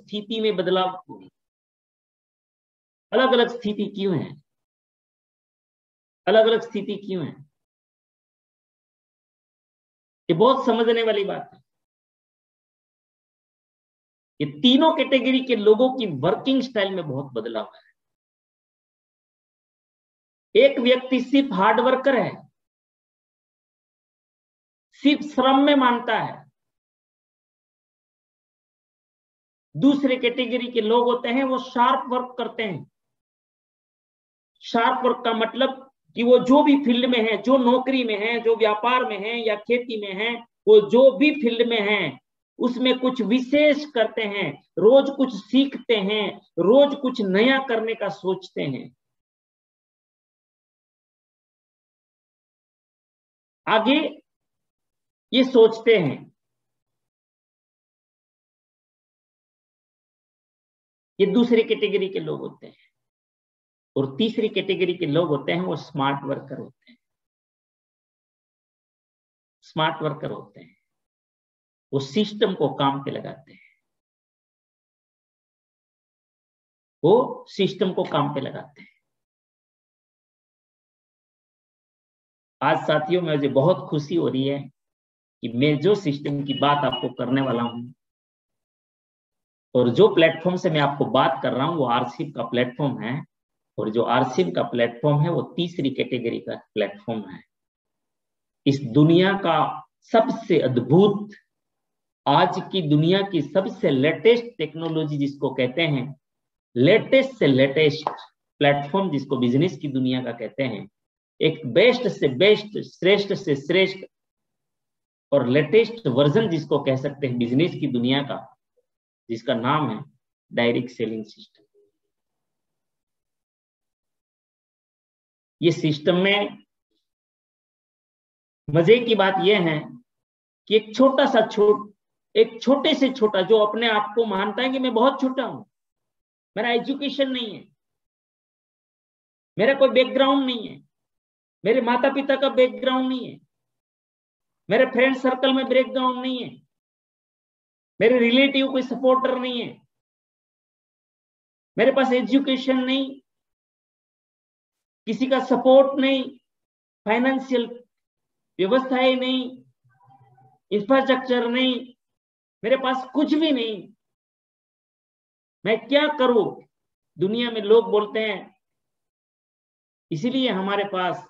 स्थिति में बदलाव क्यों है? अलग अलग स्थिति क्यों है? अलग अलग स्थिति क्यों है? ये बहुत समझने वाली बात है। ये तीनों कैटेगरी के लोगों की वर्किंग स्टाइल में बहुत बदलाव है। एक व्यक्ति सिर्फ हार्ड वर्कर है, सिर्फ श्रम में मानता है। दूसरे कैटेगरी के लोग होते हैं वो शार्प वर्क करते हैं। शार्प वर्क का मतलब कि वो जो भी फील्ड में है, जो नौकरी में है, जो व्यापार में है या खेती में है, वो जो भी फील्ड में है उसमें कुछ विशेष करते हैं, रोज कुछ सीखते हैं, रोज कुछ नया करने का सोचते हैं, आगे ये सोचते हैं। ये दूसरी कैटेगरी के लोग होते हैं। और तीसरी कैटेगरी के लोग होते हैं वो स्मार्ट वर्कर होते हैं। स्मार्ट वर्कर होते हैं, वो सिस्टम को काम पे लगाते हैं। वो सिस्टम को काम पे लगाते हैं। आज साथियों मुझे बहुत खुशी हो रही है कि मैं जो सिस्टम की बात आपको करने वाला हूं और जो प्लेटफॉर्म से मैं आपको बात कर रहा हूं वो आरसीप का प्लेटफॉर्म है। और जो आरसीप का प्लेटफॉर्म है वो तीसरी कैटेगरी का प्लेटफॉर्म है। इस दुनिया का सबसे अद्भुत, आज की दुनिया की सबसे लेटेस्ट टेक्नोलॉजी जिसको कहते हैं, लेटेस्ट से लेटेस्ट प्लेटफॉर्म जिसको बिजनेस की दुनिया का कहते हैं, एक बेस्ट से बेस्ट, श्रेष्ठ से श्रेष्ठ और लेटेस्ट वर्जन जिसको कह सकते हैं बिजनेस की दुनिया का, जिसका नाम है डायरेक्ट सेलिंग सिस्टम। ये सिस्टम में मजे की बात यह है कि एक छोटे से छोटा जो अपने आप को मानता है कि मैं बहुत छोटा हूं, मेरा एजुकेशन नहीं है, मेरा कोई बैकग्राउंड नहीं है, मेरे माता पिता का बैकग्राउंड नहीं है, मेरे फ्रेंड सर्कल में बैकग्राउंड नहीं है, मेरे रिलेटिव कोई सपोर्टर नहीं है, मेरे पास एजुकेशन नहीं, किसी का सपोर्ट नहीं, फाइनेंशियल व्यवस्थाएं नहीं, इंफ्रास्ट्रक्चर नहीं, मेरे पास कुछ भी नहीं, मैं क्या करूं? दुनिया में लोग बोलते हैं। इसीलिए हमारे पास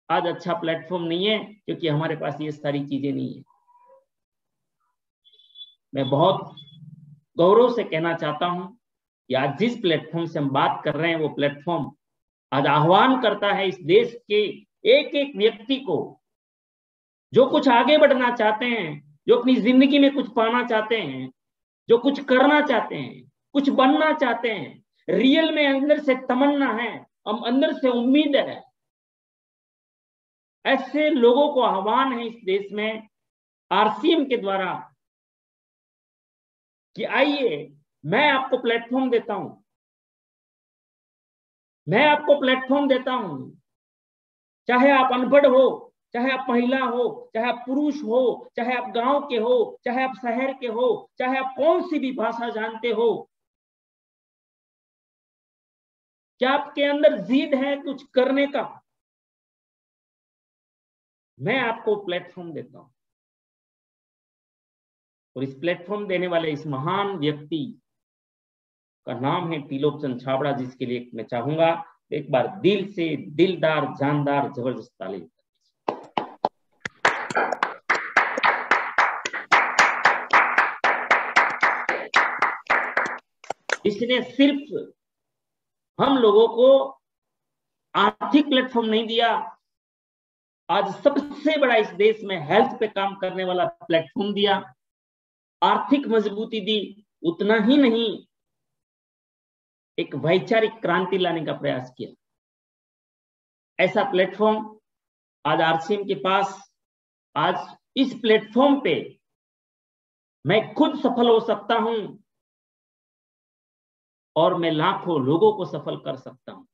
आज अच्छा प्लेटफॉर्म नहीं है, क्योंकि हमारे पास ये सारी चीजें नहीं है। मैं बहुत गौरव से कहना चाहता हूं कि आज जिस प्लेटफॉर्म से हम बात कर रहे हैं वो प्लेटफॉर्म आज आह्वान करता है इस देश के एक एक व्यक्ति को, जो कुछ आगे बढ़ना चाहते हैं, जो अपनी जिंदगी में कुछ पाना चाहते हैं, जो कुछ करना चाहते हैं, कुछ बनना चाहते हैं, रियल में अंदर से तमन्ना है, हम अंदर से उम्मीद है, ऐसे लोगों को आह्वान है इस देश में आरसीएम के द्वारा कि आइए, मैं आपको प्लेटफॉर्म देता हूं, मैं आपको प्लेटफॉर्म देता हूं। चाहे आप अनपढ़ हो, चाहे आप महिला हो, चाहे आप पुरुष हो, चाहे आप गांव के हो, चाहे आप शहर के हो, चाहे आप कौन सी भी भाषा जानते हो, क्या आपके अंदर जिद है कुछ करने का, मैं आपको प्लेटफॉर्म देता हूं। और इस प्लेटफॉर्म देने वाले इस महान व्यक्ति का नाम है त्रिलोकचंद छाबड़ा, जिसके लिए मैं चाहूंगा एक बार दिल से दिलदार, जानदार, जबरदस्त ताली। इसने सिर्फ हम लोगों को आर्थिक प्लेटफॉर्म नहीं दिया, आज सबसे बड़ा इस देश में हेल्थ पे काम करने वाला प्लेटफॉर्म दिया, आर्थिक मजबूती दी। उतना ही नहीं, एक वैचारिक क्रांति लाने का प्रयास किया। ऐसा प्लेटफॉर्म आज आरसीएम के पास, आज इस प्लेटफॉर्म पे मैं खुद सफल हो सकता हूं और मैं लाखों लोगों को सफल कर सकता हूं।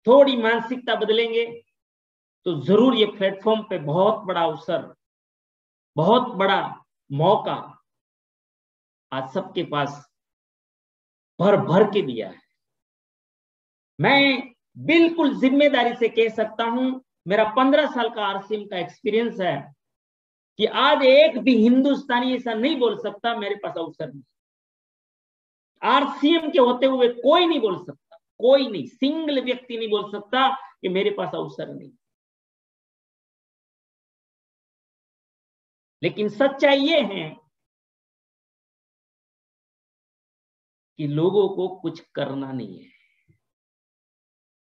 थोड़ी मानसिकता बदलेंगे तो जरूर ये प्लेटफॉर्म पे बहुत बड़ा अवसर, बहुत बड़ा मौका आज सबके पास भर भर के दिया है। मैं बिल्कुल जिम्मेदारी से कह सकता हूं, मेरा 15 साल का आरसीएम का एक्सपीरियंस है कि आज एक भी हिंदुस्तानी ऐसा नहीं बोल सकता मेरे पास अवसर नहीं। आरसीएम के होते हुए कोई नहीं बोल सकता, कोई नहीं, सिंगल व्यक्ति नहीं बोल सकता कि मेरे पास अवसर नहीं। लेकिन सच्चाई ये है कि लोगों को कुछ करना नहीं है,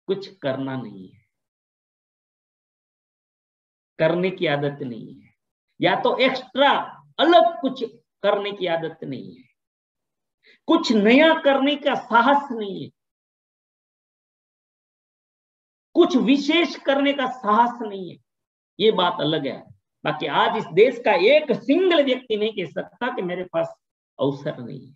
कुछ करना नहीं है, करने की आदत नहीं है, या तो एक्स्ट्रा अलग कुछ करने की आदत नहीं है, कुछ नया करने का साहस नहीं है, कुछ विशेष करने का साहस नहीं है। ये बात अलग है। बाकी आज इस देश का एक सिंगल व्यक्ति नहीं कह सकता कि मेरे पास अवसर नहीं है।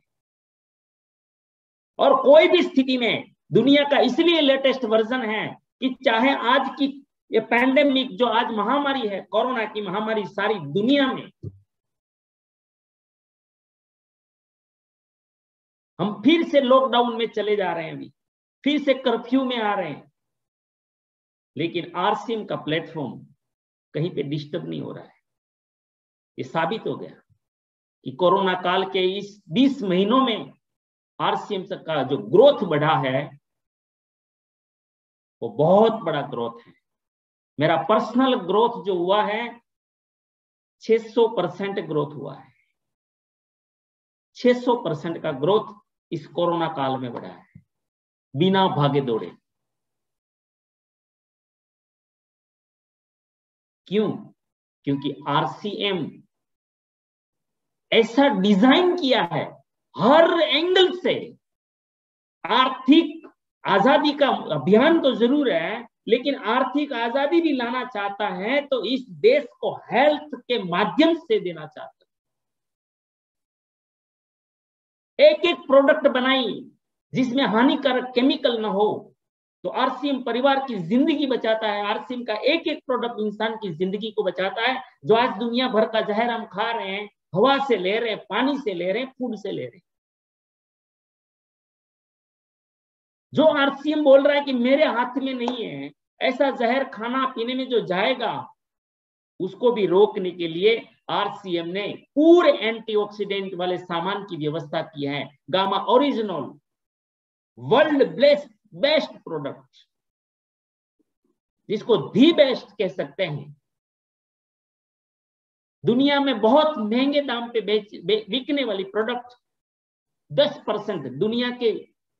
और कोई भी स्थिति में दुनिया का इसलिए लेटेस्ट वर्जन है कि चाहे आज की ये पैंडेमिक जो आज महामारी है, कोरोना की महामारी सारी दुनिया में, हम फिर से लॉकडाउन में चले जा रहे हैं, अभी फिर से कर्फ्यू में आ रहे हैं, लेकिन आरसीएम का प्लेटफॉर्म कहीं पे डिस्टर्ब नहीं हो रहा है। ये साबित हो गया कि कोरोना काल के इस 20 महीनों में आरसीएम का जो ग्रोथ बढ़ा है वो बहुत बड़ा ग्रोथ है। मेरा पर्सनल ग्रोथ जो हुआ है 600% ग्रोथ हुआ है। 600% का ग्रोथ इस कोरोना काल में बढ़ा है, बिना भागे दौड़े। क्यों? क्योंकि आरसीएम ऐसा डिजाइन किया है हर एंगल से। आर्थिक आजादी का अभियान तो जरूर है, लेकिन आर्थिक आजादी भी लाना चाहता है तो इस देश को हेल्थ के माध्यम से देना चाहता है। एक एक प्रोडक्ट बनाई जिसमें हानिकारक केमिकल ना हो, तो आरसीएम परिवार की जिंदगी बचाता है। आरसीएम का एक एक प्रोडक्ट इंसान की जिंदगी को बचाता है। जो आज दुनिया भर का जहर हम खा रहे हैं, हवा से ले रहे हैं, पानी से ले रहे हैं, फूड से ले रहे हैं, जो आरसीएम बोल रहा है कि मेरे हाथ में नहीं है, ऐसा जहर खाना पीने में जो जाएगा उसको भी रोकने के लिए आरसीएम ने पूरे एंटीऑक्सीडेंट वाले सामान की व्यवस्था की है। Gamma original world best product, जिसको दी बेस्ट कह सकते हैं। दुनिया में बहुत महंगे दाम पे बिकने वाली प्रोडक्ट 10%, दुनिया के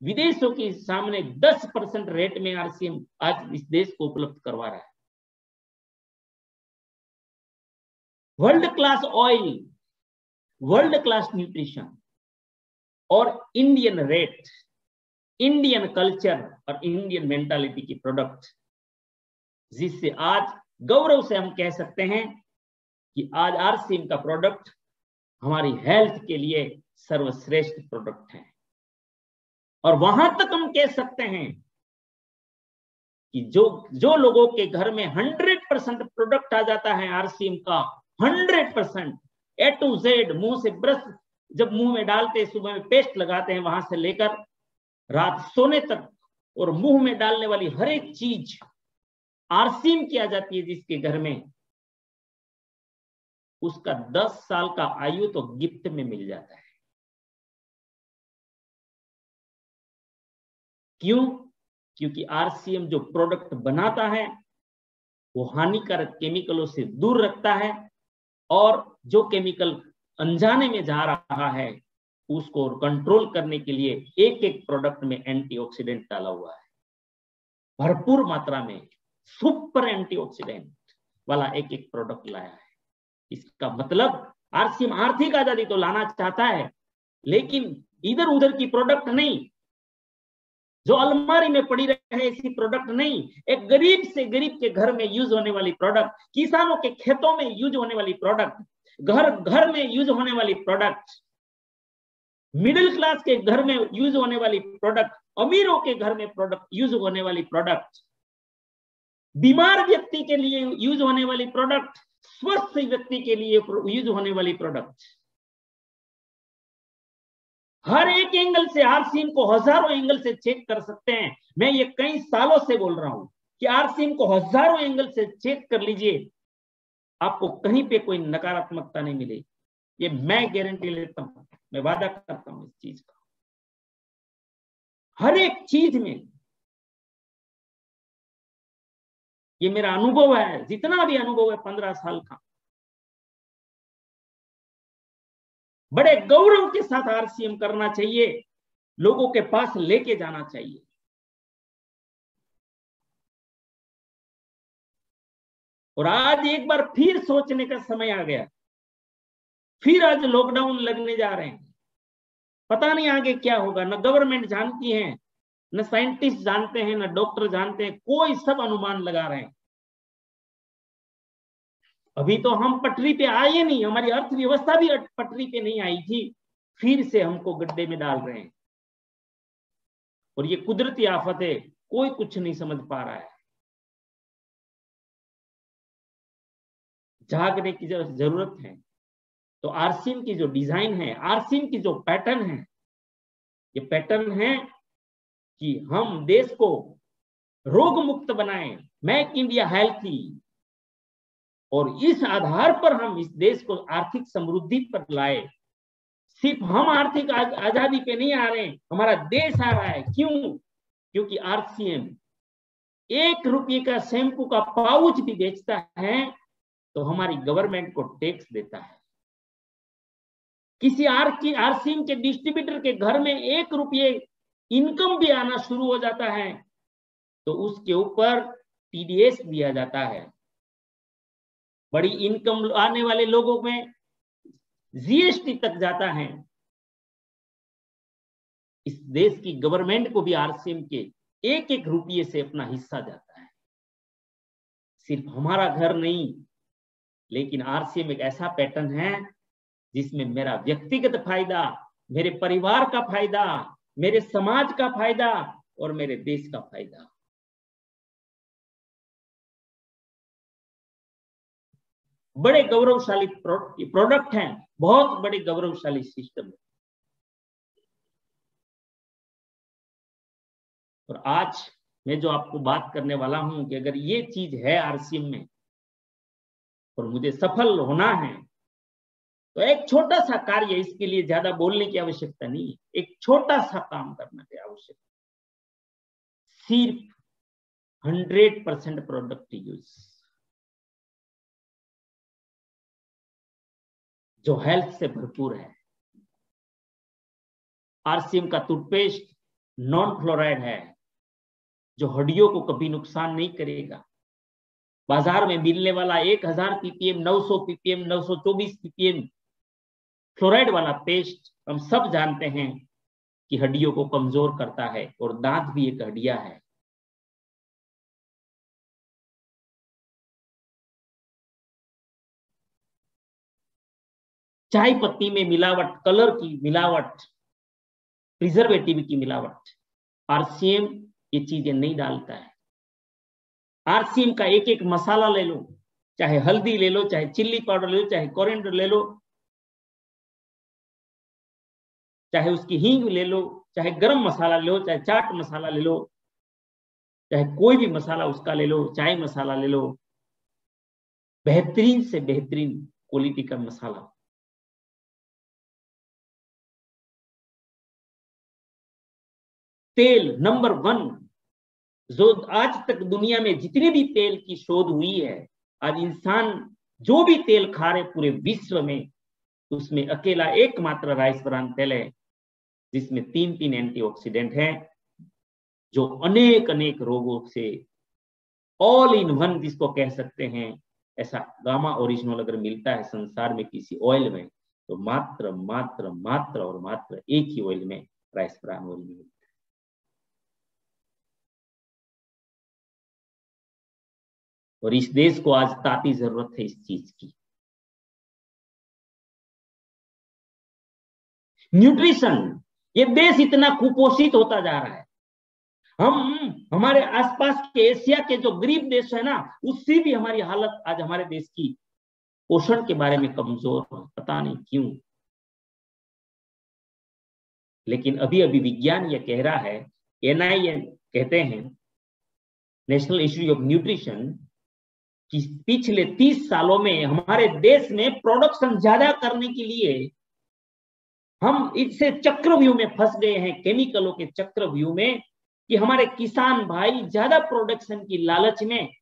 विदेशों के सामने 10% रेट में आरसीएम आज इस देश को उपलब्ध करवा रहा है। World class oil, world class nutrition और इंडियन रेट, इंडियन कल्चर और इंडियन मेंटालिटी की प्रोडक्ट, जिससे आज गौरव से हम कह सकते हैं कि आज आरसीएम का प्रोडक्ट हमारी हेल्थ के लिए सर्वश्रेष्ठ प्रोडक्ट है। और वहां तक हम कह सकते हैं कि जो लोगों के घर में 100% प्रोडक्ट आ जाता है आरसीएम का, 100% A to Z, मुंह से ब्रश जब मुंह में डालते, सुबह में पेस्ट लगाते हैं, वहां से लेकर रात सोने तक, और मुंह में डालने वाली हर एक चीज आरसीएम की आ जाती है जिसके घर में, उसका 10 साल का आयु तो गिफ्ट में मिल जाता है। क्यों? क्योंकि आरसीएम जो प्रोडक्ट बनाता है वो हानिकारक केमिकलों से दूर रखता है, और जो केमिकल अनजाने में जा रहा है उसको कंट्रोल करने के लिए एक एक प्रोडक्ट में एंटीऑक्सीडेंट डाला हुआ है, भरपूर मात्रा में सुपर एंटीऑक्सीडेंट वाला एक एक प्रोडक्ट लाया है। इसका मतलब आरसीएम आर्थिक आजादी तो लाना चाहता है, लेकिन इधर उधर की प्रोडक्ट नहीं, जो अलमारी में पड़ी रहे ऐसी प्रोडक्ट नहीं, एक गरीब से गरीब के घर में यूज होने वाली प्रोडक्ट, किसानों के खेतों में यूज होने वाली प्रोडक्ट, घर घर में यूज होने वाली प्रोडक्ट, मिडिल क्लास के घर में यूज होने वाली प्रोडक्ट, अमीरों के घर में प्रोडक्ट यूज होने वाली प्रोडक्ट, बीमार व्यक्ति के लिए यूज होने वाली प्रोडक्ट, स्वस्थ व्यक्ति के लिए यूज होने वाली प्रोडक्ट। हर एक एंगल से आरसीएम को हजारों एंगल से चेक कर सकते हैं। मैं ये कई सालों से बोल रहा हूं कि आरसीएम को हजारों एंगल से चेक कर लीजिए, आपको कहीं पे कोई नकारात्मकता नहीं मिलेगी। ये मैं गारंटी लेता हूं, मैं वादा करता हूं इस चीज का। हर एक चीज में ये मेरा अनुभव है, जितना भी अनुभव है 15 साल का। बड़े गौरव के साथ आरसीएम करना चाहिए, लोगों के पास लेके जाना चाहिए। और आज एक बार फिर सोचने का समय आ गया, फिर आज लॉकडाउन लगने जा रहे हैं। पता नहीं आगे क्या होगा, न गवर्नमेंट जानती है, न साइंटिस्ट जानते हैं, न डॉक्टर जानते हैं, कोई सब अनुमान लगा रहे हैं। अभी तो हम पटरी पे आए नहीं, हमारी अर्थव्यवस्था भी पटरी पे नहीं आई थी, फिर से हमको गड्ढे में डाल रहे हैं। और ये कुदरती आफत है, कोई कुछ नहीं समझ पा रहा है। जागने की जरूरत है। तो आरसीएम की जो डिजाइन है, आरसीएम की जो पैटर्न है, ये पैटर्न है कि हम देश को रोग मुक्त बनाएं, मेक इंडिया हेल्थी, और इस आधार पर हम इस देश को आर्थिक समृद्धि पर लाए। सिर्फ हम आर्थिक आजादी पे नहीं आ रहे हैं, हमारा देश आ रहा है। क्यों? क्योंकि आरसीएम 1 रुपये का शैम्पू का पाउच भी बेचता है तो हमारी गवर्नमेंट को टैक्स देता है। किसी आरसीएम के डिस्ट्रीब्यूटर के घर में 1 रुपये इनकम भी आना शुरू हो जाता है तो उसके ऊपर टीडीएस दिया जाता है। बड़ी इनकम आने वाले लोगों में जीएसटी तक जाता है। इस देश की गवर्नमेंट को भी आरसीएम के 1-1 रुपये से अपना हिस्सा जाता है। सिर्फ हमारा घर नहीं, लेकिन आरसीएम एक ऐसा पैटर्न है जिसमें मेरा व्यक्तिगत फायदा, मेरे परिवार का फायदा, मेरे समाज का फायदा और मेरे देश का फायदा। बड़े गौरवशाली प्रोडक्ट हैं, बहुत बड़े गौरवशाली सिस्टम है। और आज मैं जो आपको बात करने वाला हूं कि अगर ये चीज है आरसीएम में और मुझे सफल होना है तो एक छोटा सा कार्य, इसके लिए ज्यादा बोलने की आवश्यकता नहीं है, एक छोटा सा काम करना की आवश्यकता। सिर्फ 100% प्रोडक्ट यूज, जो हेल्थ से भरपूर है। आरसीएम का टूथपेस्ट नॉन फ्लोराइड है, जो हड्डियों को कभी नुकसान नहीं करेगा। बाजार में मिलने वाला 1000 पीपीएम, 900 पीपीएम, 924 पीपीएम फ्लोराइड वाला पेस्ट हम सब जानते हैं कि हड्डियों को कमजोर करता है, और दांत भी एक हड्डियां है। चाय पत्ती में मिलावट, कलर की मिलावट, प्रिजर्वेटिव की मिलावट, आरसीएम ये चीजें नहीं डालता है। आरसीएम का एक एक मसाला ले लो, चाहे हल्दी ले लो, चाहे चिल्ली पाउडर ले लो, चाहे कोरिएंडर ले लो, चाहे उसकी हींग ले लो, चाहे गरम मसाला ले लो, चाहे चाट मसाला ले लो, चाहे कोई भी मसाला उसका ले लो, चाय मसाला ले लो, बेहतरीन से बेहतरीन क्वालिटी का मसाला। तेल नंबर 1, जो आज तक दुनिया में जितने भी तेल की शोध हुई है, आज इंसान जो भी तेल खा रहे पूरे विश्व में, उसमें अकेला एकमात्र राइस ब्रान तेल है जिसमें 3 एंटीऑक्सीडेंट हैं, जो अनेक अनेक रोगों से ऑल इन वन जिसको कह सकते हैं, ऐसा गामा ओरिजिनल अगर मिलता है संसार में किसी ऑयल में तो मात्र मात्र मात्र और मात्र एक ही ऑयल में राइस ब्रान ऑयल मिलता है। और इस देश को आज ताती जरूरत है इस चीज की। न्यूट्रिशन, ये देश इतना कुपोषित होता जा रहा है। हम हमारे आसपास के एशिया के जो गरीब देश है ना, उससे भी हमारी हालत आज हमारे देश की पोषण के बारे में कमजोर हैं, पता नहीं क्यों। लेकिन अभी अभी विज्ञान यह कह रहा है, NIN कहते हैं, नेशनल इंस्टीट्यूट ऑफ न्यूट्रिशन, कि पिछले 30 सालों में हमारे देश में प्रोडक्शन ज्यादा करने के लिए हम इससे चक्रव्यूह में फंस गए हैं, केमिकलों के चक्रव्यूह में, कि हमारे किसान भाई ज्यादा प्रोडक्शन की लालच में,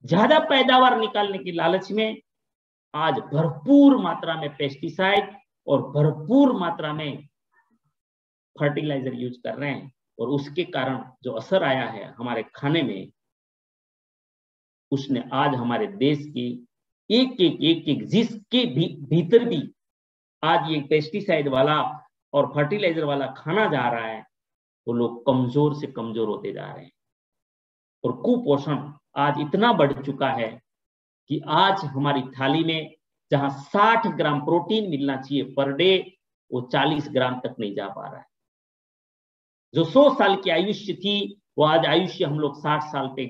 ज्यादा पैदावार निकालने की लालच में आज भरपूर मात्रा में पेस्टिसाइड और भरपूर मात्रा में फर्टिलाइजर यूज कर रहे हैं। और उसके कारण जो असर आया है हमारे खाने में, उसने आज हमारे देश की एक जिसके भीतर भी आज ये पेस्टिसाइड वाला और फर्टिलाइजर वाला खाना जा रहा है, वो लोग कमजोर से कमजोर होते जा रहे हैं। और कुपोषण आज इतना बढ़ चुका है कि आज हमारी थाली में जहां 60 ग्राम प्रोटीन मिलना चाहिए पर डे, वो 40 ग्राम तक नहीं जा पा रहा है। जो 100 साल की आयुष्य थी, वो आज आयुष्य हम लोग 60 साल पे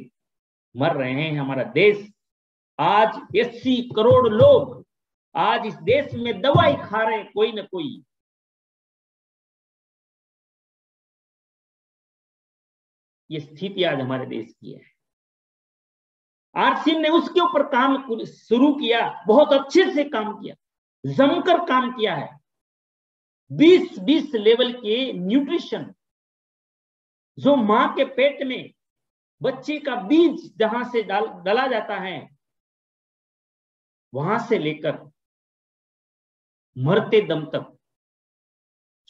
मर रहे हैं। हमारा देश आज 80 करोड़ लोग आज इस देश में दवाई खा रहे हैं, कोई ना कोई। ये स्थिति आज हमारे देश की है। आरसीएम ने उसके ऊपर काम शुरू किया, बहुत अच्छे से काम किया, जमकर काम किया है। 20 लेवल के न्यूट्रिशन, जो मां के पेट में बच्चे का बीज जहां से डाला जाता है, वहां से लेकर मरते दम तक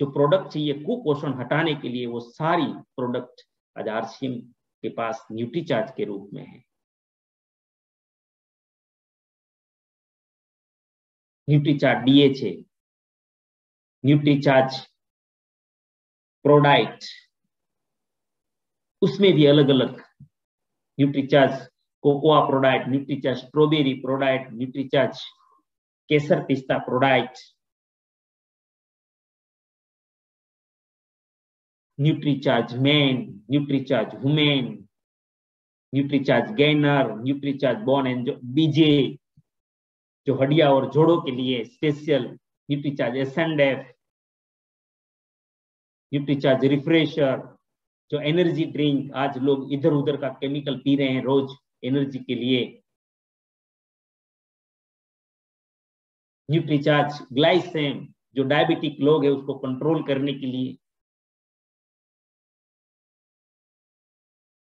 जो प्रोडक्ट चाहिए कुपोषण हटाने के लिए, वो सारी प्रोडक्ट आज आरसीएम के पास न्यूट्रीचार्ज के रूप में है। न्यूट्रीचार्ज DHA, न्यूट्रीचार्ज प्रोडाइट, उसमें भी अलग अलग Nutricharge cocoa ProDiet, Nutricharge strawberry ProDiet, Nutricharge केसर पिस्ता ProDiet, Nutricharge man, Nutricharge women, Nutricharge gainer, Nutricharge bone and BJ जो हड्डियां और जोड़ों के लिए special, Nutricharge SNDF, Nutricharge refresher, जो एनर्जी ड्रिंक, आज लोग इधर उधर का केमिकल पी रहे हैं रोज एनर्जी के लिए, न्यूट्रीचार्ज ग्लाइसेम, जो डायबिटिक लोग है उसको कंट्रोल करने के लिए,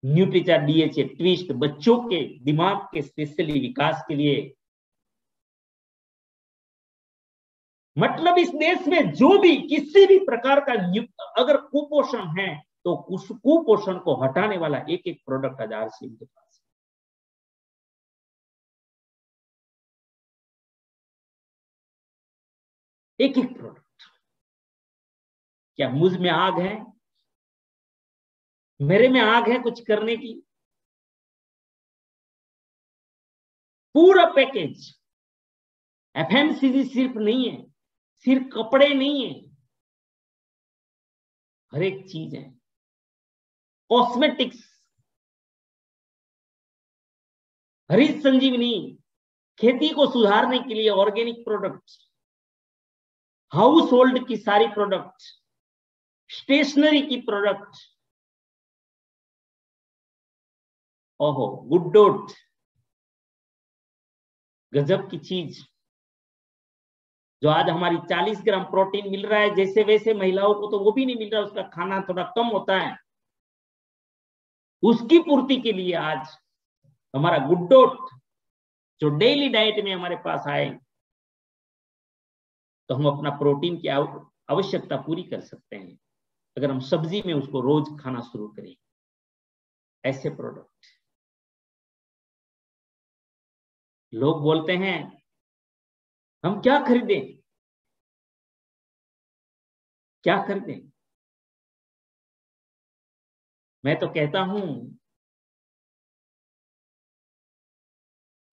न्यूट्रीचार्ज DHA ट्विस्ट, बच्चों के दिमाग के स्पेशली विकास के लिए। मतलब इस देश में जो भी किसी भी प्रकार का अगर कुपोषण है, तो उस कुपोषण को हटाने वाला एक एक प्रोडक्ट आज आरसीएम के पास है। एक एक प्रोडक्ट। क्या मुझ में आग है, मेरे में आग है कुछ करने की? पूरा पैकेज। FMCG सिर्फ नहीं है, सिर्फ कपड़े नहीं है, हर एक चीज है। कॉस्मेटिक्स, हरित संजीवनी, खेती को सुधारने के लिए ऑर्गेनिक प्रोडक्ट्स, हाउस होल्ड की सारी प्रोडक्ट, स्टेशनरी की प्रोडक्ट, ओहो गुड, गजब की चीज। जो आज हमारी 40 ग्राम प्रोटीन मिल रहा है, जैसे वैसे महिलाओं को तो वो भी नहीं मिल रहा, उसका खाना थोड़ा कम होता है। उसकी पूर्ति के लिए आज हमारा गुड जो डेली डाइट में हमारे पास आए, तो हम अपना प्रोटीन की आवश्यकता पूरी कर सकते हैं अगर हम सब्जी में उसको रोज खाना शुरू करें। ऐसे प्रोडक्ट लोग बोलते हैं हम क्या खरीदें, क्या खरीदें? मैं तो कहता हूं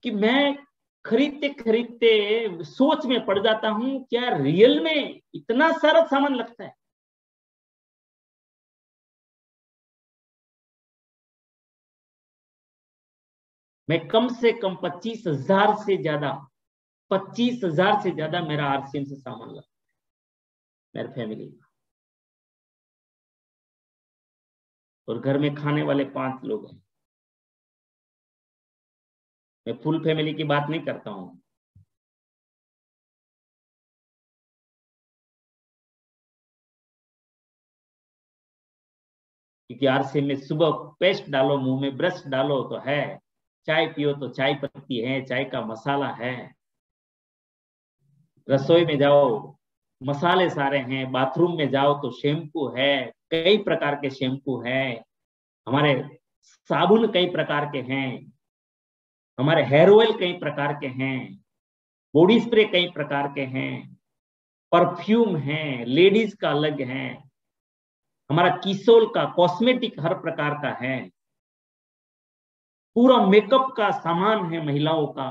कि मैं खरीदते खरीदते सोच में पड़ जाता हूं, क्या रियल में इतना सारा सामान लगता है? मैं कम से कम 25,000 से ज्यादा 25,000 से ज्यादा मेरा आरसीएम से सामान लगता है मेरे फैमिली का। और घर में खाने वाले 5 लोग हैं। मैं फुल फैमिली की बात नहीं करता हूं। क्योंकि आरसीएम में सुबह पेस्ट डालो, मुंह में ब्रश डालो तो है, चाय पियो तो चाय पत्ती है, चाय का मसाला है, रसोई में जाओ मसाले सारे हैं, बाथरूम में जाओ तो शैम्पू है, कई प्रकार के शैम्पू है, हमारे साबुन कई प्रकार के हैं, हमारे हेयर ऑयल कई प्रकार के हैं, बॉडी स्प्रे कई प्रकार के हैं, परफ्यूम है, लेडीज का अलग है, हमारा किसोल का कॉस्मेटिक हर प्रकार का है, पूरा मेकअप का सामान है महिलाओं का,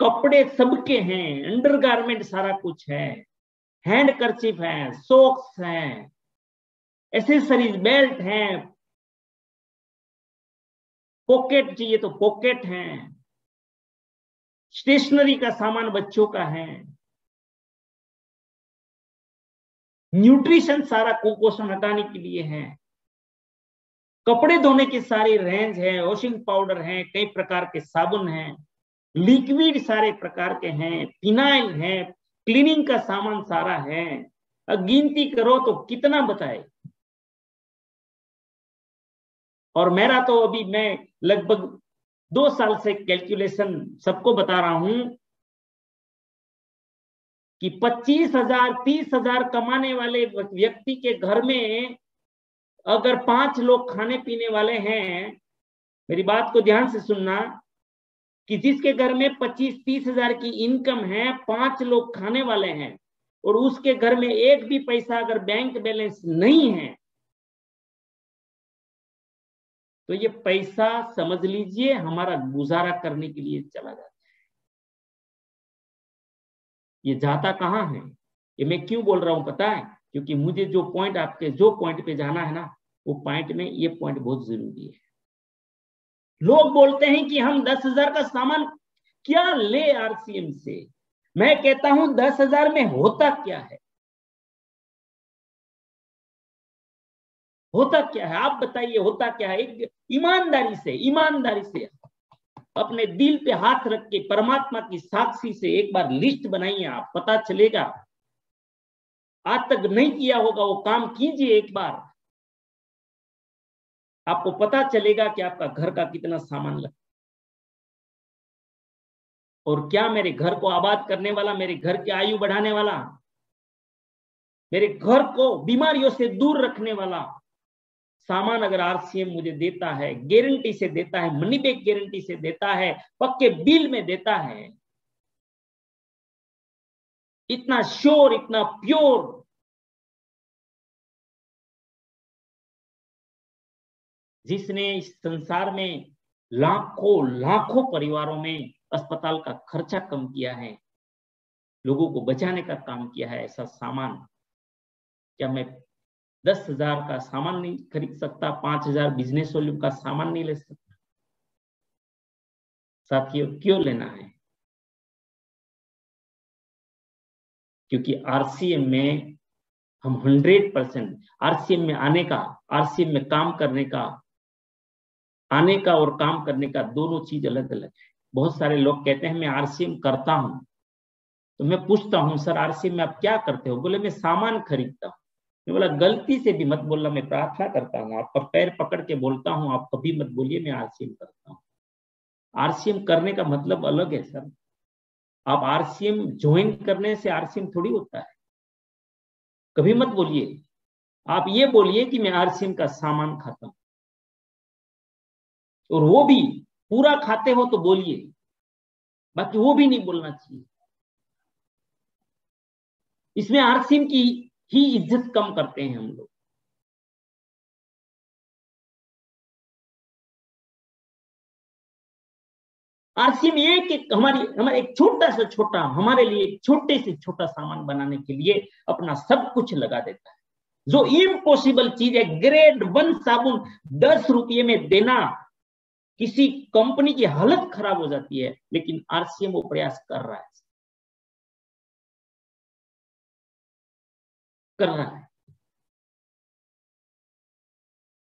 कपड़े सबके हैं, अंडरगारमेंट सारा कुछ है, हैंड कर्चिफ है, सॉक्स हैं, एसेसरीज बेल्ट हैं, पॉकेट चाहिए तो पॉकेट हैं, स्टेशनरी का सामान बच्चों का है, न्यूट्रिशन सारा कुपोषण हटाने के लिए है, कपड़े धोने की सारी रेंज है, वॉशिंग पाउडर है, कई प्रकार के साबुन हैं, लिक्विड सारे प्रकार के हैं, फिनाइल है, क्लीनिंग का सामान सारा है। गिनती करो तो कितना बताए। और मेरा तो अभी मैं लगभग 2 साल से कैलकुलेशन सबको बता रहा हूं कि 25,000 30,000 कमाने वाले व्यक्ति के घर में अगर 5 लोग खाने पीने वाले हैं, मेरी बात को ध्यान से सुनना, कि जिसके घर में 25-30,000 की इनकम है, 5 लोग खाने वाले हैं, और उसके घर में एक भी पैसा अगर बैंक बैलेंस नहीं है, तो ये पैसा समझ लीजिए हमारा गुजारा करने के लिए चला जाता है। ये जाता कहां है? ये मैं क्यों बोल रहा हूं पता है? क्योंकि मुझे जो पॉइंट पे जाना है ना, वो पॉइंट में ये पॉइंट बहुत जरूरी है। लोग बोलते हैं कि हम 10,000 का सामान क्या ले आरसीएम से। मैं कहता हूं 10,000 में होता क्या है? होता क्या है आप बताइए, होता क्या है? एक ईमानदारी से अपने दिल पे हाथ रख के परमात्मा की साक्षी से एक बार लिस्ट बनाइए, आप पता चलेगा। आज तक नहीं किया होगा वो काम कीजिए एक बार, आपको पता चलेगा कि आपका घर का कितना सामान लगता। और क्या मेरे घर को आबाद करने वाला, मेरे घर की आयु बढ़ाने वाला, मेरे घर को बीमारियों से दूर रखने वाला सामान अगर आरसीएम मुझे देता है, गारंटी से देता है, मनी बैक गारंटी से देता है, पक्के बिल में देता है, इतना श्योर, इतना प्योर, जिसने इस संसार में लाखों लाखों परिवारों में अस्पताल का खर्चा कम किया है, लोगों को बचाने का काम किया है, ऐसा सामान क्या मैं 10,000 का सामान नहीं खरीद सकता? 5,000 बिजनेस वॉल्यूम का सामान नहीं ले सकता? साथियों, क्यों लेना है? क्योंकि आरसीएम में हम 100% आरसीएम में आने का, आरसीएम में काम करने का, आने का और काम करने का दोनों चीज अलग अलग है। बहुत सारे लोग कहते हैं मैं आरसीएम करता हूं, तो मैं पूछता हूं सर आरसीएम में आप क्या करते हो? बोले मैं सामान खरीदता हूं। मैं बोला गलती से भी मत बोलना, मैं प्रार्थना करता हूं, आपका पैर पकड़ के बोलता हूं, आप कभी मत बोलिए मैं आरसीएम करता हूं। आरसीएम करने का मतलब अलग है सर। आप आरसीएम ज्वाइन करने से आरसीएम थोड़ी होता है, कभी मत बोलिए। आप ये बोलिए कि मैं आरसीएम का सामान खाता हूं, और वो भी पूरा खाते हो तो बोलिए, बाकी वो भी नहीं बोलना चाहिए। इसमें आरसीएम की ही इज्जत कम करते हैं हम लोग। आरसीएम एक हमारे एक छोटा से छोटा, हमारे लिए छोटे से छोटा सामान बनाने के लिए अपना सब कुछ लगा देता है। जो इम्पॉसिबल चीज है, ग्रेड 1 साबुन 10 रुपये में देना, किसी कंपनी की हालत खराब हो जाती है, लेकिन आरसीएम वो प्रयास कर रहा है।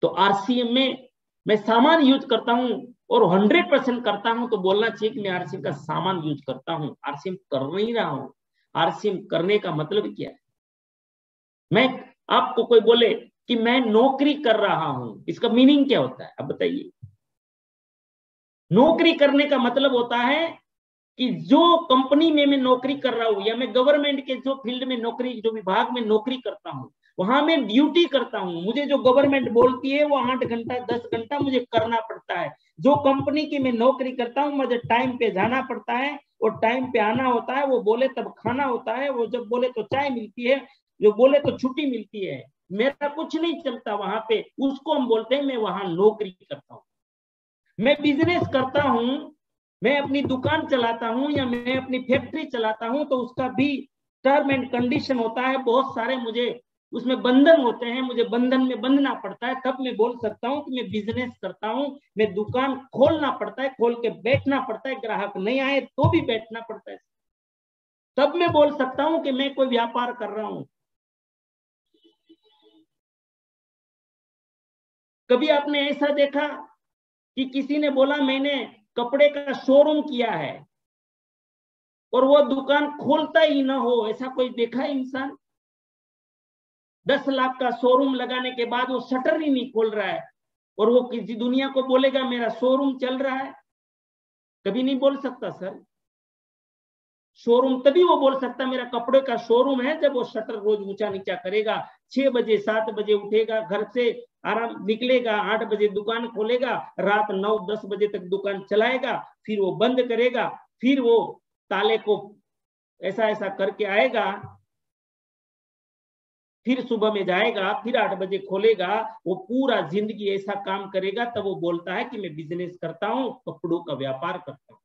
तो आरसीएम में मैं सामान यूज करता हूं और 100% करता हूं, तो बोलना चाहिए कि मैं आरसीएम का सामान यूज करता हूं, आरसीएम कर नहीं रहा हूं। आरसीएम करने का मतलब क्या है? मैं आपको कोई बोले कि मैं नौकरी कर रहा हूं, इसका मीनिंग क्या होता है? अब बताइए। नौकरी करने का मतलब होता है कि जो कंपनी में मैं नौकरी कर रहा हूं, या मैं गवर्नमेंट के जो फील्ड में नौकरी, जो विभाग में नौकरी करता हूं, वहां मैं ड्यूटी करता हूं। मुझे जो गवर्नमेंट बोलती है वो 8 घंटा 10 घंटा मुझे करना पड़ता है। जो कंपनी की मैं नौकरी करता हूं, मुझे टाइम पे जाना पड़ता है और टाइम पे आना होता है। वो बोले तब खाना होता है, वो जब बोले तो चाय मिलती है, जो बोले तो छुट्टी मिलती है। मेरा कुछ नहीं चलता वहां पे, उसको हम बोलते हैं मैं वहां नौकरी करता हूं। मैं बिजनेस करता हूं, मैं अपनी दुकान चलाता हूं या मैं अपनी फैक्ट्री चलाता हूं, तो उसका भी टर्म एंड कंडीशन होता है। बहुत सारे मुझे उसमें बंधन होते हैं, मुझे बंधन में बंधना पड़ता है, तब मैं बोल सकता हूं कि मैं बिजनेस करता हूं। मैं दुकान खोलना पड़ता है, खोल के बैठना पड़ता है, ग्राहक नहीं आए तो भी बैठना पड़ता है, तब मैं बोल सकता हूं कि मैं कोई व्यापार कर रहा हूं। कभी आपने ऐसा देखा कि किसी ने बोला मैंने कपड़े का शोरूम किया है, और वो दुकान खोलता ही ना हो? ऐसा कोई देखा है इंसान? 10 लाख का शोरूम लगाने के बाद वो शटर ही नहीं खोल रहा है, और वो किसी दुनिया को बोलेगा मेरा शोरूम चल रहा है? कभी नहीं बोल सकता सर। शोरूम तभी वो बोल सकता मेरा कपड़े का शोरूम है जब वो शटर रोज ऊंचा नीचा करेगा, 6 बजे 7 बजे उठेगा घर से, आराम निकलेगा, 8 बजे दुकान खोलेगा, रात 9 10 बजे तक दुकान चलाएगा, फिर वो बंद करेगा, फिर वो ताले को ऐसा ऐसा करके आएगा, फिर सुबह में जाएगा, फिर 8 बजे खोलेगा। वो पूरा जिंदगी ऐसा काम करेगा, तब वो बोलता है कि मैं बिजनेस करता हूं, कपड़ों का व्यापार करता हूं।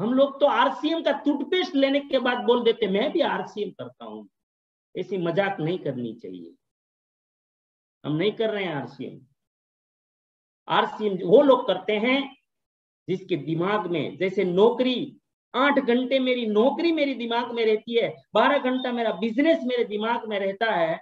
हम लोग तो आरसीएम का टूथपेस्ट लेने के बाद बोल देते मैं भी आरसीएम करता हूं। ऐसी मजाक नहीं करनी चाहिए। हम नहीं कर रहे हैं आरसीएम। आरसीएम वो लोग करते हैं जिसके दिमाग में, जैसे नौकरी, 8 घंटे मेरी नौकरी मेरी दिमाग में रहती है, 12 घंटा मेरा बिजनेस मेरे दिमाग में रहता है।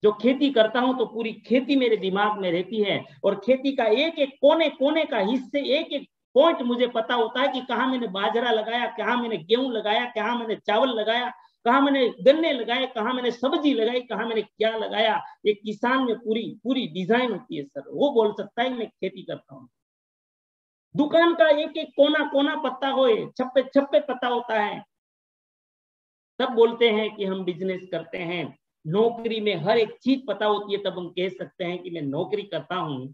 जो खेती करता हूं तो पूरी खेती मेरे दिमाग में रहती है, और खेती का एक एक कोने कोने का हिस्से, एक एक पॉइंट मुझे पता होता है कि कहाँ मैंने बाजरा लगाया, कहाँ मैंने गेहूं लगाया, कहाँ मैंने चावल लगाया, कहाँ मैंने गन्ने लगाए, कहाँ मैंने सब्जी लगाई, कहाँ मैंने क्या लगाया। एक किसान में पूरी पूरी डिजाइन होती है सर, वो बोल सकता है मैं खेती करता हूँ। दुकान का एक एक कोना कोना पता हो, छप्पे छप्पे पता होता है, तब बोलते हैं कि हम बिजनेस करते हैं। नौकरी में हर एक चीज पता होती है, तब हम कह सकते हैं कि मैं नौकरी करता हूं।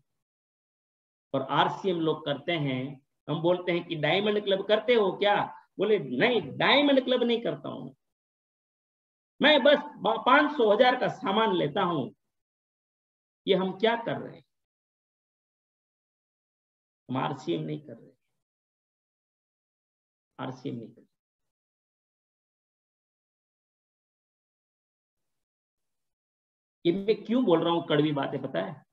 और आरसीएम लोग करते हैं। हम बोलते हैं कि डायमंड क्लब करते हो क्या? बोले नहीं, डायमंड क्लब नहीं करता हूं, मैं बस 500,000 का सामान लेता हूं। ये हम क्या कर रहे हैं? हम आरसीएम नहीं कर रहे, आरसीएम नहीं कर रहे। ये मैं क्यों बोल रहा हूं कड़वी बातें, पता है?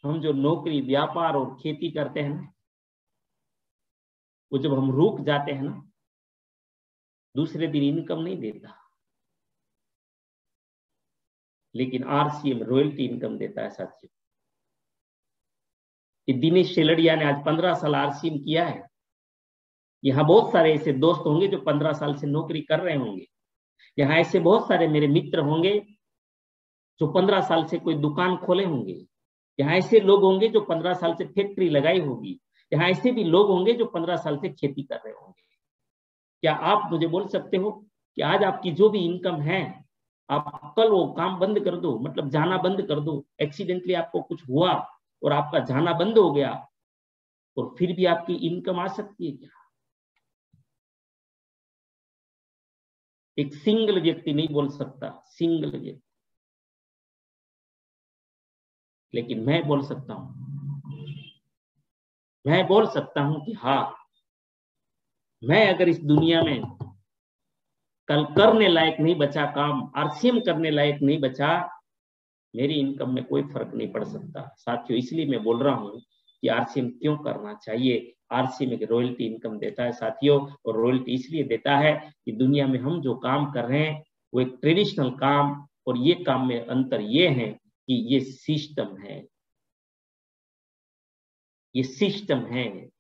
हम जो नौकरी व्यापार और खेती करते हैं ना, वो जब हम रुक जाते हैं ना, दूसरे दिन इनकम नहीं देता, लेकिन आरसीएम रॉयल्टी इनकम देता है साथियों। कि दिनेश शेलड़िया ने आज 15 साल आरसीएम किया है। यहाँ बहुत सारे ऐसे दोस्त होंगे जो 15 साल से नौकरी कर रहे होंगे। यहाँ ऐसे बहुत सारे मेरे मित्र होंगे जो 15 साल से कोई दुकान खोले होंगे। यहाँ ऐसे लोग होंगे जो 15 साल से फैक्ट्री लगाई होगी। यहाँ ऐसे भी लोग होंगे जो 15 साल से खेती कर रहे होंगे। क्या आप मुझे बोल सकते हो कि आज आपकी जो भी इनकम है, आप कल वो काम बंद कर दो, मतलब जाना बंद कर दो, एक्सीडेंटली आपको कुछ हुआ और आपका जाना बंद हो गया, और फिर भी आपकी इनकम आ सकती है क्या? एक सिंगल व्यक्ति नहीं बोल सकता, सिंगल व्यक्ति। लेकिन मैं बोल सकता हूं, मैं बोल सकता हूं कि हाँ, मैं अगर इस दुनिया में कल करने लायक नहीं बचा काम, आरसीएम करने लायक नहीं बचा, मेरी इनकम में कोई फर्क नहीं पड़ सकता साथियों। इसलिए मैं बोल रहा हूँ कि आरसीएम क्यों करना चाहिए। आरसीएम एक रॉयल्टी इनकम देता है साथियों, और रॉयल्टी इसलिए देता है कि दुनिया में हम जो काम कर रहे हैं वो एक ट्रेडिशनल काम और ये काम में अंतर ये है कि ये सिस्टम है, ये सिस्टम है।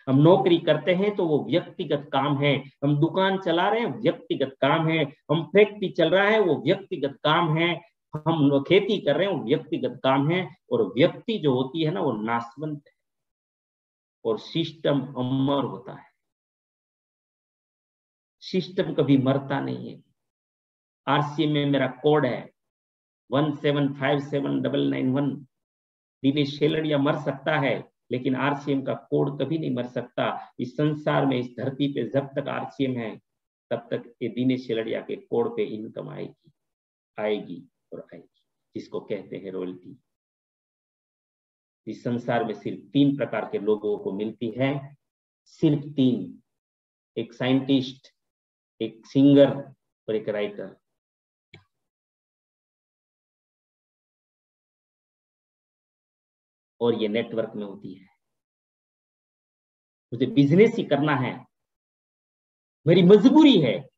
हम नौकरी करते हैं तो वो व्यक्तिगत काम है, हम दुकान चला रहे हैं व्यक्तिगत काम है, हम फैक्ट्री चल रहा है वो व्यक्तिगत काम है, हम खेती कर रहे हैं वो व्यक्तिगत काम है। और व्यक्ति जो होती है ना वो नाशवंत है और सिस्टम अमर होता है। सिस्टम कभी मरता नहीं है। आरसीएम में मेरा कोड है 1757991। दिनेश शेलड़िया मर सकता है लेकिन आरसीएम का कोड कभी नहीं मर सकता। इस संसार में, इस धरती पे जब तक आरसीएम है तब तक ये दिनेश शेलड़िया के कोड पे इनकम आएगी, आएगी और आएगी, जिसको कहते हैं रॉयल्टी। इस संसार में सिर्फ 3 प्रकार के लोगों को मिलती है, सिर्फ 3, एक साइंटिस्ट, एक सिंगर और एक राइटर। और ये नेटवर्क में होती है। मुझे बिजनेस ही करना है, मेरी मजबूरी है,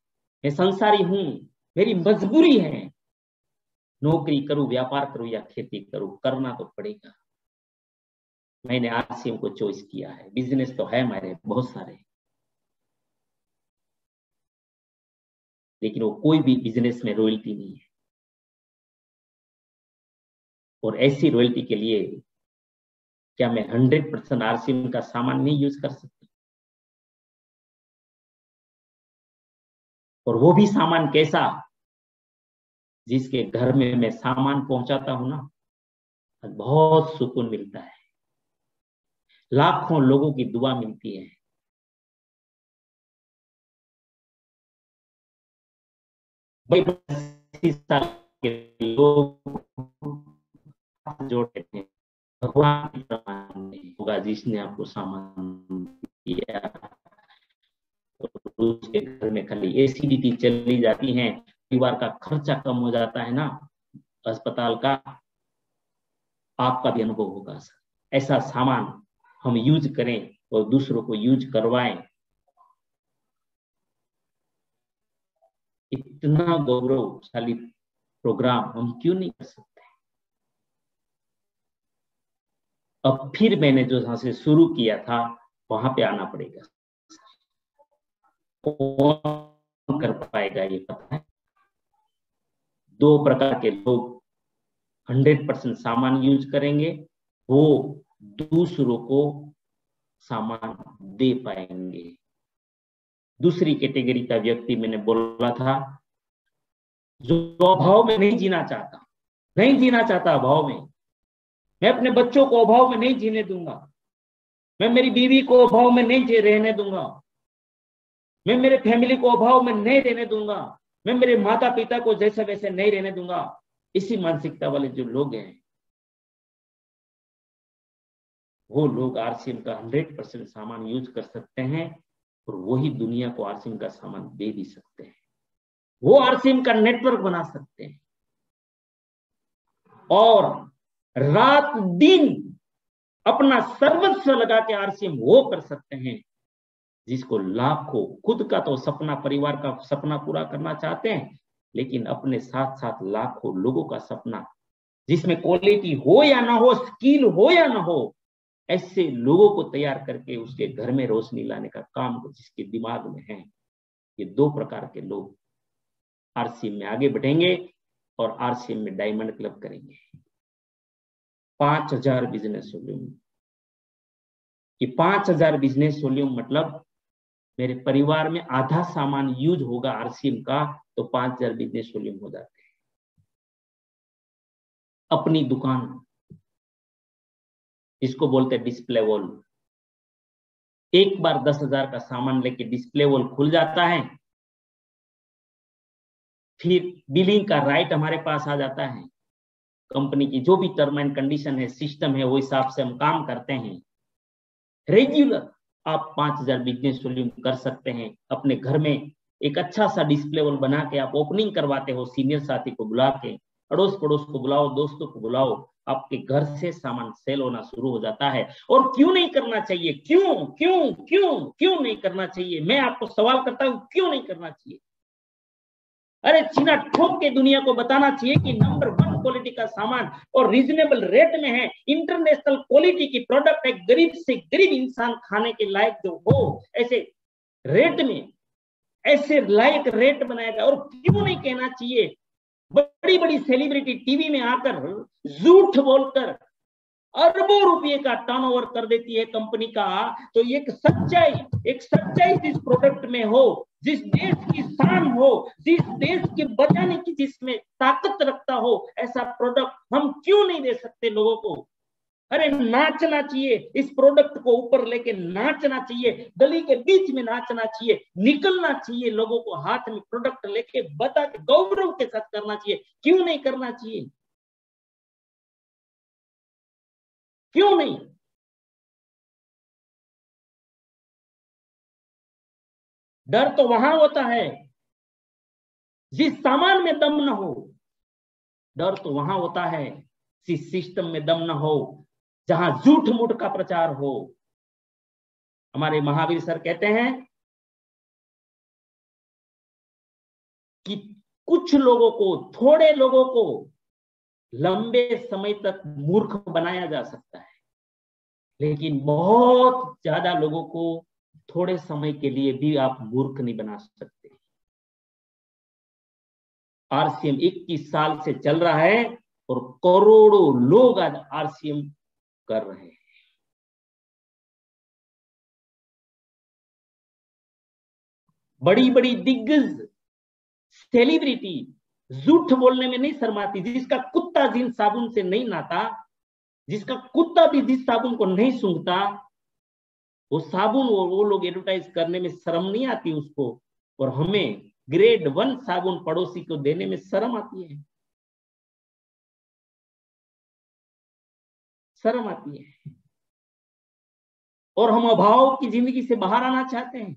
मैं संसारी हूं, मेरी मजबूरी है। नौकरी करूं, व्यापार करूं या खेती करूं, करना तो पड़ेगा। मैंने आरसीएम को चॉइस किया है। बिजनेस तो है हमारे बहुत सारे, लेकिन वो कोई भी बिजनेस में रॉयल्टी नहीं है। और ऐसी रॉयल्टी के लिए क्या मैं 100% आरसीएम का सामान नहीं यूज कर सकता? और वो भी सामान कैसा, जिसके घर में मैं सामान पहुंचाता हूं ना, बहुत सुकून मिलता है, लाखों लोगों की दुआ मिलती है। के लोग जोड़ते हैं, भगवान होगा जिसने आपको सामान दिया। तो उसके घर में खाली एसिडिटी चली जाती है, परिवार का खर्चा कम हो जाता है ना, अस्पताल का। आपका भी अनुभव होगा सर। ऐसा सामान हम यूज करें और दूसरों को यूज करवाएं। इतना गौरवशाली प्रोग्राम हम क्यों नहीं कर सकते? अब फिर मैंने जो जहां से शुरू किया था वहां पे आना पड़ेगा। कौन कर पाएगा ये पता है? 2 प्रकार के लोग 100% सामान यूज करेंगे, वो दूसरों को सामान दे पाएंगे। दूसरी कैटेगरी का व्यक्ति मैंने बोला था, जो अभाव में नहीं जीना चाहता, नहीं जीना चाहता अभाव में। मैं अपने बच्चों को अभाव में नहीं जीने दूंगा, मैं मेरी बीवी को अभाव में नहीं रहने दूंगा, मैं मेरे फैमिली को अभाव में नहीं रहने दूंगा, मैं मेरे माता पिता को जैसे वैसे नहीं रहने दूंगा। इसी मानसिकता वाले जो लोग हैं, वो लोग आरसीएम का 100% सामान यूज कर सकते हैं और वही दुनिया को आरसीएम का सामान दे भी सकते हैं। वो आरसीएम का नेटवर्क बना सकते हैं और रात दिन अपना सर्वस्व लगा के आरसीएम वो कर सकते हैं जिसको लाखों, खुद का तो सपना, परिवार का सपना पूरा करना चाहते हैं, लेकिन अपने साथ साथ लाखों लोगों का सपना, जिसमें क्वालिटी हो या ना हो, स्किल हो या ना हो, ऐसे लोगों को तैयार करके उसके घर में रोशनी लाने का काम जिसके दिमाग में है। ये 2 प्रकार के लोग आरसीएम में आगे बढ़ेंगे और आरसीएम में डायमंड क्लब करेंगे। 5000 बिजनेस वॉल्यूम। ये 5000 बिजनेस वॉल्यूम मतलब मेरे परिवार में आधा सामान यूज होगा आरसीएम का, तो 5000 बिजनेस वॉल्यूम हो जाते हैं। अपनी दुकान, इसको बोलते हैं डिस्प्ले वॉल। एक बार 10,000 का सामान लेके डिस्प्ले वॉल खुल जाता है, फिर बिलिंग का राइट हमारे पास आ जाता है। कंपनी की जो भी टर्म एंड कंडीशन है, सिस्टम है, वो हिसाब से हम काम करते हैं। रेगुलर आप 5000 बिजनेस वॉल्यूम कर सकते हैं। अपने घर में एक अच्छा सा डिस्प्ले वॉल बना के आप ओपनिंग करवाते हो, सीनियर साथी को बुला के, अड़ोस पड़ोस को बुलाओ, दोस्तों को बुलाओ, आपके घर से सामान सेल होना शुरू हो जाता है। और क्यों नहीं करना चाहिए? क्यों क्यों क्यों क्यों नहीं करना चाहिए? मैं आपको सवाल करता हूं, क्यों नहीं करना चाहिए? अरे चीना ठोक के दुनिया को बताना चाहिए कि नंबर 1 क्वालिटी का सामान और रीजनेबल रेट में है, इंटरनेशनल क्वालिटी की प्रोडक्ट है, गरीब से गरीब इंसान खाने के लायक जो हो, ऐसे रेट में, ऐसे लायक रेट बनाया गया। और क्यों नहीं कहना चाहिए? बड़ी बड़ी सेलिब्रिटी टीवी में आकर झूठ बोलकर अरबों रुपए का टर्नओवर कर देती है कंपनी का। तो एक सच्चाई जिस प्रोडक्ट में हो, जिस देश की शान हो, जिस देश के बचाने की जिसमें ताकत रखता हो, ऐसा प्रोडक्ट हम क्यों नहीं दे सकते लोगों को? अरे नाचना चाहिए, इस प्रोडक्ट को ऊपर लेके नाचना चाहिए, गली के बीच में नाचना चाहिए, निकलना चाहिए, लोगों को हाथ में प्रोडक्ट लेके बता के गौरव के साथ करना चाहिए। क्यों नहीं करना चाहिए? क्यों नहीं? डर तो वहां होता है जिस सामान में दम न हो। डर तो वहां होता है जिस सिस्टम में दम न हो, जहां झूठ मूठ का प्रचार हो। हमारे महावीर सर कहते हैं कि कुछ लोगों को, थोड़े लोगों को लंबे समय तक मूर्ख बनाया जा सकता है, लेकिन बहुत ज्यादा लोगों को थोड़े समय के लिए भी आप मूर्ख नहीं बना सकते। आरसीएम 21 साल से चल रहा है और करोड़ों लोग आज आरसीएम कर रहे हैं। बड़ी बड़ी दिग्गज सेलिब्रिटी झूठ बोलने में नहीं शर्माती। जिसका कुत्ता जिन साबुन से नहीं नहाता, जिसका कुत्ता भी जिस साबुन को नहीं सूंघता, वो साबुन वो लोग एडवर्टाइज करने में शर्म नहीं आती उसको। और हमें ग्रेड 1 साबुन पड़ोसी को देने में शर्म आती है, शर्म आती है। और हम अभाव की जिंदगी से बाहर आना चाहते हैं।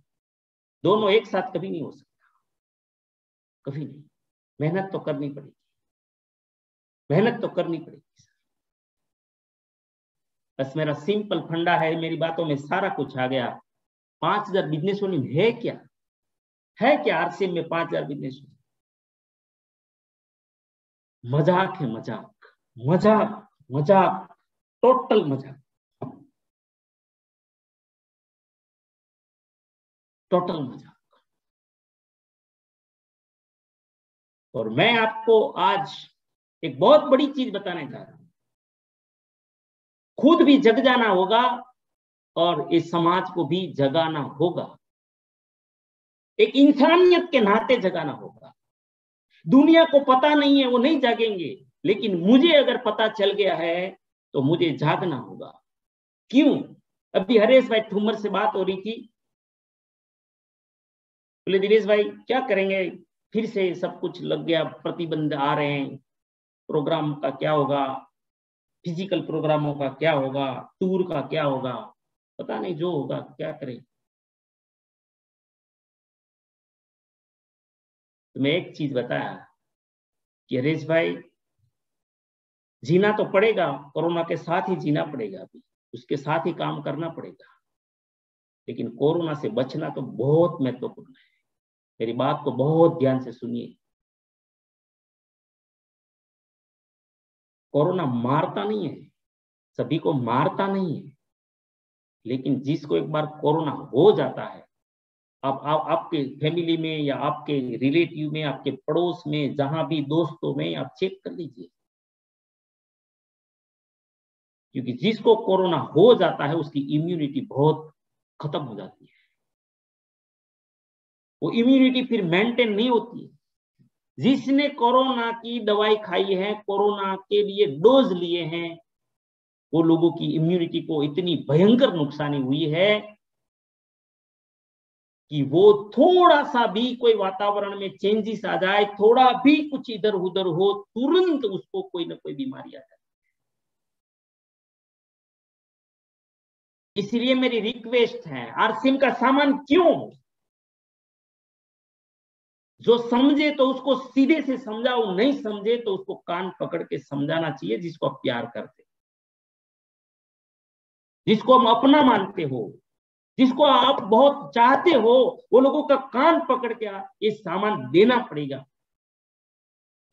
दोनों एक साथ कभी नहीं हो सकता, कभी नहीं। मेहनत तो करनी पड़ेगी, मेहनत तो करनी पड़ेगी। बस मेरा सिंपल फंडा है, मेरी बातों में सारा कुछ आ गया। 5,000 बिजनेस ओनली है क्या? है क्या आरसीएम में 5,000 बिजनेस ओनली? मजाक है, मजाक, मजाक, मजाक, टोटल मजाक, टोटल मजाक। और मैं आपको आज एक बहुत बड़ी चीज बताने जा रहा हूं। खुद भी जग जाना होगा और इस समाज को भी जगाना होगा, एक इंसानियत के नाते जगाना होगा। दुनिया को पता नहीं है, वो नहीं जागेंगे, लेकिन मुझे अगर पता चल गया है तो मुझे जागना होगा। क्यों? अभी हरेश भाई ठुमर से बात हो रही थी, बोले दिनेश भाई क्या करेंगे, फिर से सब कुछ लग गया, प्रतिबंध आ रहे हैं, प्रोग्राम का क्या होगा, फिजिकल प्रोग्रामों का क्या होगा, टूर का क्या होगा, पता नहीं, जो होगा क्या करें। तो मैं एक चीज बताया कि हरेश भाई जीना तो पड़ेगा, कोरोना के साथ ही जीना पड़ेगा, अभी उसके साथ ही काम करना पड़ेगा, लेकिन कोरोना से बचना तो बहुत महत्वपूर्ण है। मेरी बात को बहुत ध्यान से सुनिए। कोरोना मारता नहीं है, सभी को मारता नहीं है, लेकिन जिसको एक बार कोरोना हो जाता है, आप आपके फैमिली में या आपके रिलेटिव में, आपके पड़ोस में, जहां भी दोस्तों में, आप चेक कर लीजिए, क्योंकि जिसको कोरोना हो जाता है उसकी इम्यूनिटी बहुत खत्म हो जाती है। वो इम्यूनिटी फिर मेंटेन नहीं होती है। जिसने कोरोना की दवाई खाई है, कोरोना के लिए डोज लिए हैं, वो लोगों की इम्यूनिटी को इतनी भयंकर नुकसानी हुई है कि वो थोड़ा सा भी कोई वातावरण में चेंजेस आ जाए, थोड़ा भी कुछ इधर उधर हो, तुरंत उसको कोई ना कोई बीमारी आ जाए। इसलिए मेरी रिक्वेस्ट है, आरसीएम का सामान क्यों? जो समझे तो उसको सीधे से समझाओ, नहीं समझे तो उसको कान पकड़ के समझाना चाहिए, जिसको आप प्यार करते, जिसको हम अपना मानते हो, जिसको आप बहुत चाहते हो, वो लोगों का कान पकड़ के ये सामान देना पड़ेगा।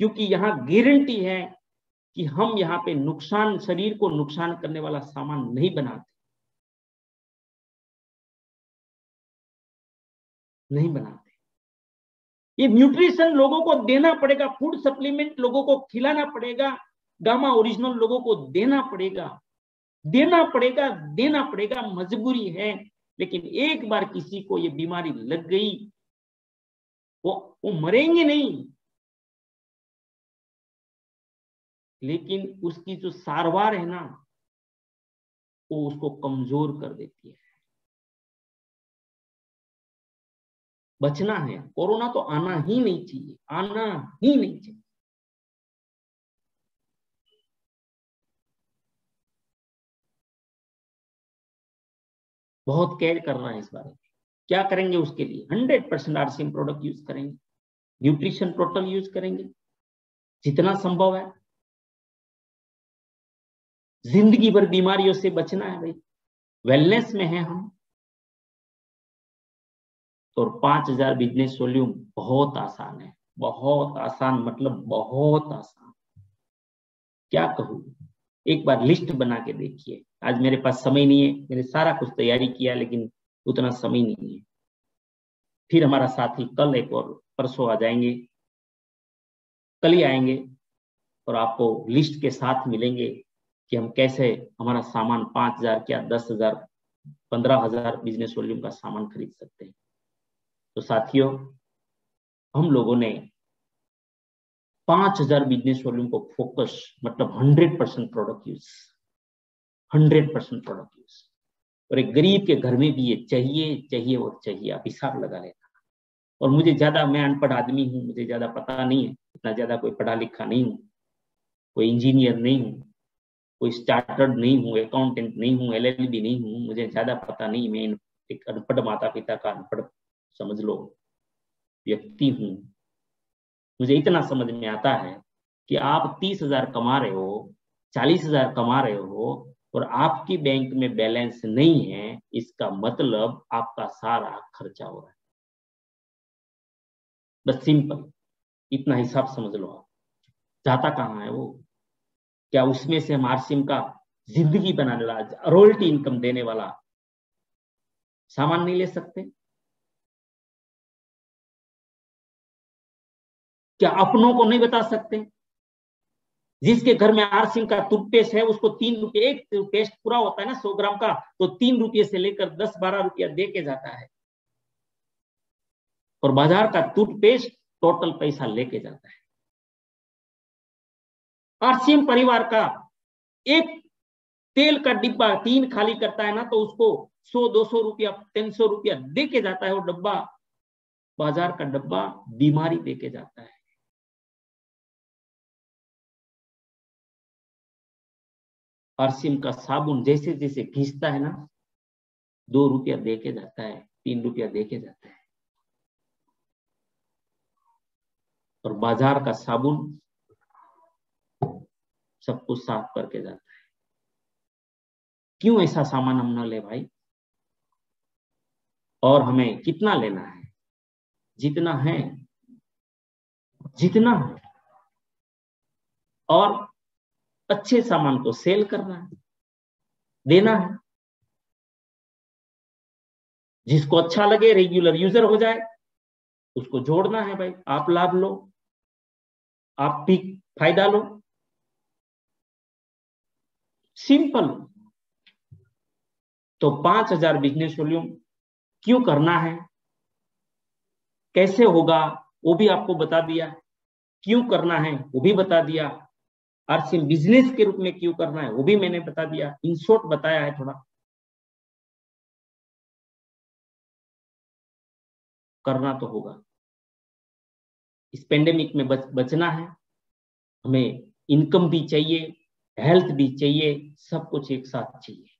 क्योंकि यहां गारंटी है कि हम यहाँ पे नुकसान, शरीर को नुकसान करने वाला सामान नहीं बनाते, नहीं बनाते। ये न्यूट्रिशन लोगों को देना पड़ेगा, फूड सप्लीमेंट लोगों को खिलाना पड़ेगा, गामा ओरिजिनल लोगों को देना पड़ेगा, देना पड़ेगा, देना पड़ेगा, मजबूरी है। लेकिन एक बार किसी को ये बीमारी लग गई, वो मरेंगे नहीं, लेकिन उसकी जो सारवार है ना, वो उसको कमजोर कर देती है। बचना है, कोरोना तो आना ही नहीं चाहिए, आना ही नहीं चाहिए। बहुत केयर करना है इस बारे में। क्या करेंगे उसके लिए? 100% आरसीएम प्रोडक्ट यूज करेंगे, न्यूट्रिशन टोटल यूज करेंगे जितना संभव है। जिंदगी भर बीमारियों से बचना है भाई, वेलनेस में है हम। और 5000 बिजनेस वॉल्यूम बहुत आसान है, बहुत आसान, मतलब बहुत आसान। क्या कहूँ, एक बार लिस्ट बना के देखिए। आज मेरे पास समय नहीं है, मैंने सारा कुछ तैयारी किया, लेकिन उतना समय नहीं है। फिर हमारा साथी कल एक और परसों आ जाएंगे, कल ही आएंगे, और आपको लिस्ट के साथ मिलेंगे कि हम कैसे हमारा सामान 5000 क्या 10,000 15,000 बिजनेस वॉल्यूम का सामान खरीद सकते हैं। तो साथियों, हम लोगों ने 5000 बिजनेस वॉल्यूम को फोकस, मतलब 100% प्रोडक्ट यूज, 100% प्रोडक्ट यूज। और एक गरीब के घर में भी ये चाहिए, चाहिए और चाहिए, आप हिसाब लगा लेना। और मुझे ज्यादा, मैं अनपढ़ आदमी हूँ, मुझे ज्यादा पता नहीं है, इतना ज्यादा कोई पढ़ा लिखा नहीं हूँ, कोई इंजीनियर नहीं हूँ, कोई स्टार्टर्ड नहीं हूँ, अकाउंटेंट नहीं हूँ, एलएलबी नहीं हूँ, मुझे ज्यादा पता नहीं। मैं एक अनपढ़ माता पिता का अनपढ़, समझ लो, व्यक्ति हूँ। मुझे इतना समझ में आता है कि आप 30,000 कमा रहे हो, 40,000 कमा रहे हो, और आपकी बैंक में बैलेंस नहीं है, इसका मतलब आपका सारा खर्चा हो रहा है। बस सिंपल, इतना हिसाब समझ लो आप। जाता कहाँ है वो? क्या उसमें से हम आरसीएम का जिंदगी बनाने वाला, रॉयल्टी इनकम देने वाला सामान नहीं ले सकते? क्या अपनों को नहीं बता सकते? जिसके घर में आरसीएम का टूथपेस्ट है, उसको 3 रुपये, एक पेस्ट पूरा होता है ना 100 ग्राम का, तो 3 रुपये से लेकर 10-12 रुपया दे के जाता है। और बाजार का टूथपेस्ट टोटल पैसा लेके जाता है। आरसीएम परिवार का एक तेल का डिब्बा 3 खाली करता है ना, तो उसको 100-200 रुपया, 300 रुपया दे के जाता है। वो डब्बा, बाजार का डब्बा, बीमारी दे के जाता है। आरसीएम का साबुन जैसे जैसे घिसता है ना, 2 रुपया दे के जाता है, 3 रुपया दे के जाता है। और बाजार का साबुन सब कुछ साफ करके जाता है। क्यों ऐसा सामान हम न ले भाई? और हमें कितना लेना है? जितना है, जितना है। और अच्छे सामान को सेल करना है, देना है। जिसको अच्छा लगे, रेगुलर यूजर हो जाए, उसको जोड़ना है भाई। आप लाभ लो, आप भी फायदा लो, सिंपल। तो 5000 बिजनेस वॉल्यूम क्यों करना है, कैसे होगा, वो भी आपको बता दिया। क्यों करना है वो भी बता दिया। आरसीएम बिजनेस के रूप में क्यों करना है वो भी मैंने बता दिया, इन शॉर्ट बताया है थोड़ा। करना तो होगा। इस पेंडेमिक में बचना है हमें। इनकम भी चाहिए, हेल्थ भी चाहिए, सब कुछ एक साथ चाहिए।